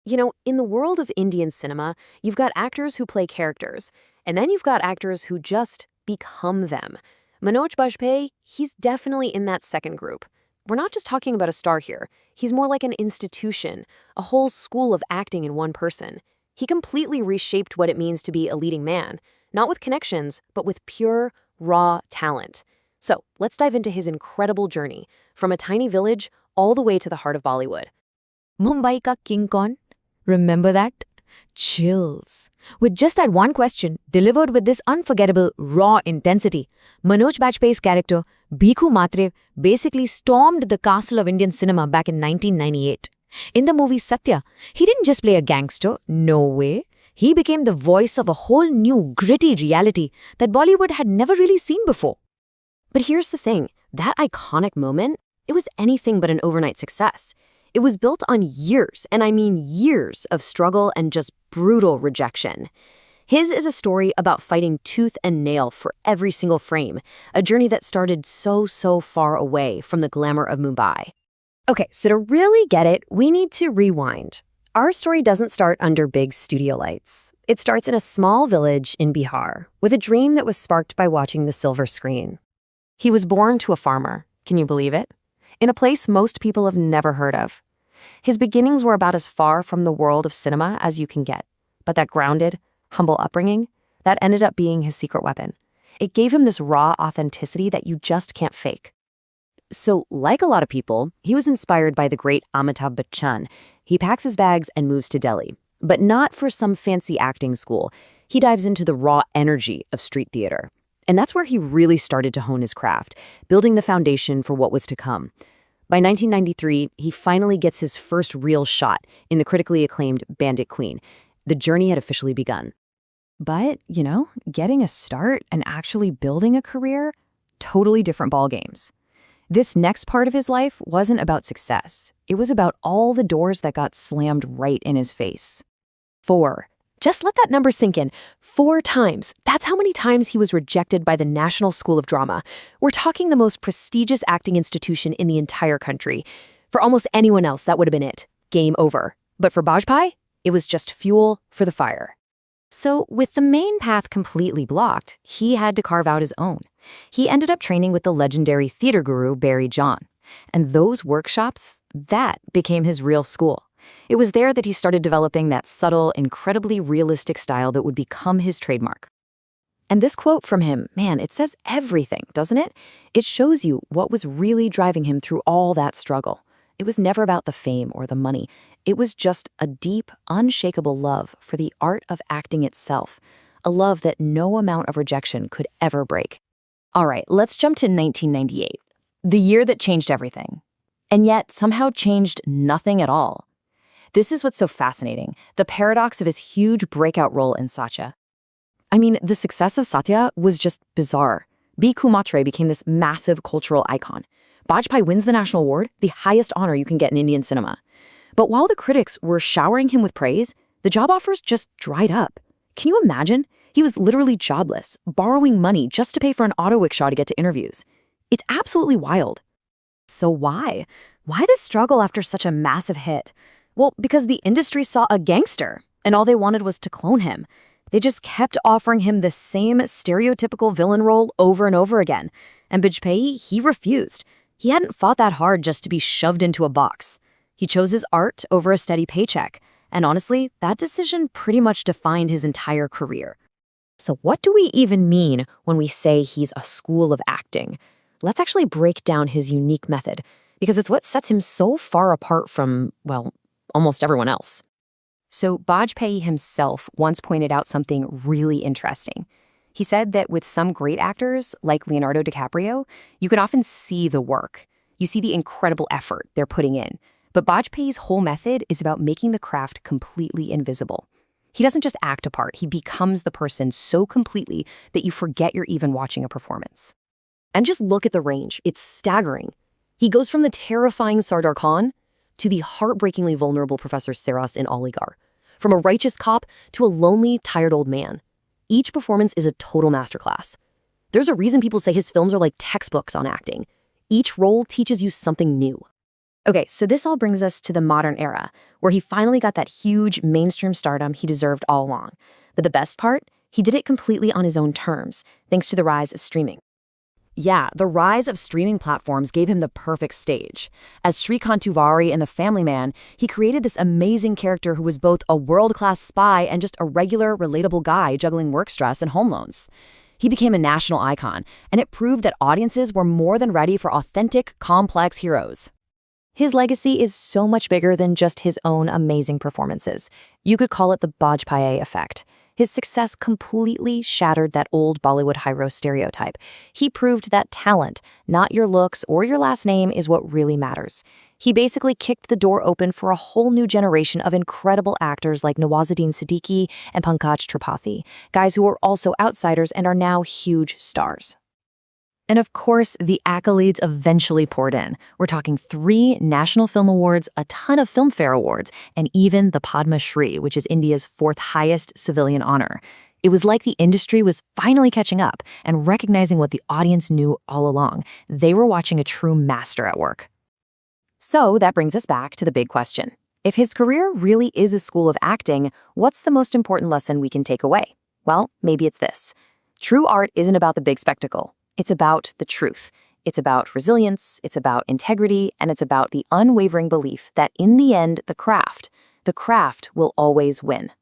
In the world of Indian cinema, you've got actors who play characters, and then you've got actors who just become them. Manoj Bajpayee, he's definitely in that second group. We're not just talking about a star here. He's more like an institution, a whole school of acting in one person. He completely reshaped what it means to be a leading man, not with connections, but with pure, raw talent. So let's dive into his incredible journey, from a tiny village all the way to the heart of Bollywood. Mumbai ka King Kong? Remember that? Chills. With just that one question, delivered with this unforgettable, raw intensity, Manoj Bajpayee's character, Bhikhu Matre, basically stormed the castle of Indian cinema back in 1998. In the movie Satya, he didn't just play a gangster, no way. He became the voice of a whole new, gritty reality that Bollywood had never really seen before. But here's the thing, that iconic moment, it was anything but an overnight success. It was built on years, and I mean years, of struggle and just brutal rejection. His is a story about fighting tooth and nail for every single frame, a journey that started so far away from the glamour of Mumbai. Okay, so to really get it, we need to rewind. Our story doesn't start under big studio lights. It starts in a small village in Bihar, with a dream that was sparked by watching the silver screen. He was born to a farmer, can you believe it? In a place most people have never heard of. His beginnings were about as far from the world of cinema as you can get. But that grounded, humble upbringing, that ended up being his secret weapon. It gave him this raw authenticity that you just can't fake. So, like a lot of people, he was inspired by the great Amitabh Bachchan. He packs his bags and moves to Delhi. But not for some fancy acting school. He dives into the raw energy of street theater. And that's where he really started to hone his craft, building the foundation for what was to come. By 1993, he finally gets his first real shot in the critically acclaimed Bandit Queen. The journey had officially begun. But, getting a start and actually building a career, totally different ballgames. This next part of his life wasn't about success. It was about all the doors that got slammed right in his face. 4. Just let that number sink in. 4 times. That's how many times he was rejected by the National School of Drama. We're talking the most prestigious acting institution in the entire country. For almost anyone else, that would have been it. Game over. But for Bajpayee, it was just fuel for the fire. So, with the main path completely blocked, he had to carve out his own. He ended up training with the legendary theater guru Barry John. And those workshops, that became his real school. It was there that he started developing that subtle, incredibly realistic style that would become his trademark. And this quote from him, man, it says everything, doesn't it? It shows you what was really driving him through all that struggle. It was never about the fame or the money. It was just a deep, unshakable love for the art of acting itself, a love that no amount of rejection could ever break. All right, let's jump to 1998, the year that changed everything, and yet somehow changed nothing at all. This is what's so fascinating, the paradox of his huge breakout role in Satya. I mean, the success of Satya was just bizarre. Bhikhu Matre became this massive cultural icon. Bajpayee wins the national award, the highest honor you can get in Indian cinema. But while the critics were showering him with praise, the job offers just dried up. Can you imagine? He was literally jobless, borrowing money just to pay for an auto rickshaw to get to interviews. It's absolutely wild. So why? Why this struggle after such a massive hit? Well, because the industry saw a gangster, and all they wanted was to clone him. They just kept offering him the same stereotypical villain role over and over again. And Bajpayee, he refused. He hadn't fought that hard just to be shoved into a box. He chose his art over a steady paycheck. And honestly, that decision pretty much defined his entire career. So what do we even mean when we say he's a school of acting? Let's actually break down his unique method, because it's what sets him so far apart from, well, almost everyone else. So Bajpayee himself once pointed out something really interesting. He said that with some great actors, like Leonardo DiCaprio, you can often see the work. You see the incredible effort they're putting in. But Bajpayee's whole method is about making the craft completely invisible. He doesn't just act a part, he becomes the person so completely that you forget you're even watching a performance. And just look at the range, it's staggering. He goes from the terrifying Sardar Khan to the heartbreakingly vulnerable Professor Saras in Aligarh, from a righteous cop to a lonely, tired old man. Each performance is a total masterclass. There's a reason people say his films are like textbooks on acting. Each role teaches you something new. Okay, so this all brings us to the modern era, where he finally got that huge mainstream stardom he deserved all along. But the best part? He did it completely on his own terms, thanks to the rise of streaming. Yeah, the rise of streaming platforms gave him the perfect stage. As Shrikant Tuvari in The Family Man, he created this amazing character who was both a world-class spy and just a regular, relatable guy juggling work stress and home loans. He became a national icon, and it proved that audiences were more than ready for authentic, complex heroes. His legacy is so much bigger than just his own amazing performances. You could call it the Bajpayee effect. His success completely shattered that old Bollywood hero stereotype. He proved that talent, not your looks or your last name, is what really matters. He basically kicked the door open for a whole new generation of incredible actors like Nawazuddin Siddiqui and Pankaj Tripathi, guys who were also outsiders and are now huge stars. And of course, the accolades eventually poured in. We're talking 3 National Film Awards, a ton of Filmfare Awards, and even the Padma Shri, which is India's 4th highest civilian honor. It was like the industry was finally catching up and recognizing what the audience knew all along. They were watching a true master at work. So that brings us back to the big question. If his career really is a school of acting, what's the most important lesson we can take away? Well, maybe it's this. True art isn't about the big spectacle. It's about the truth. It's about resilience, it's about integrity, and it's about the unwavering belief that in the end, the craft will always win.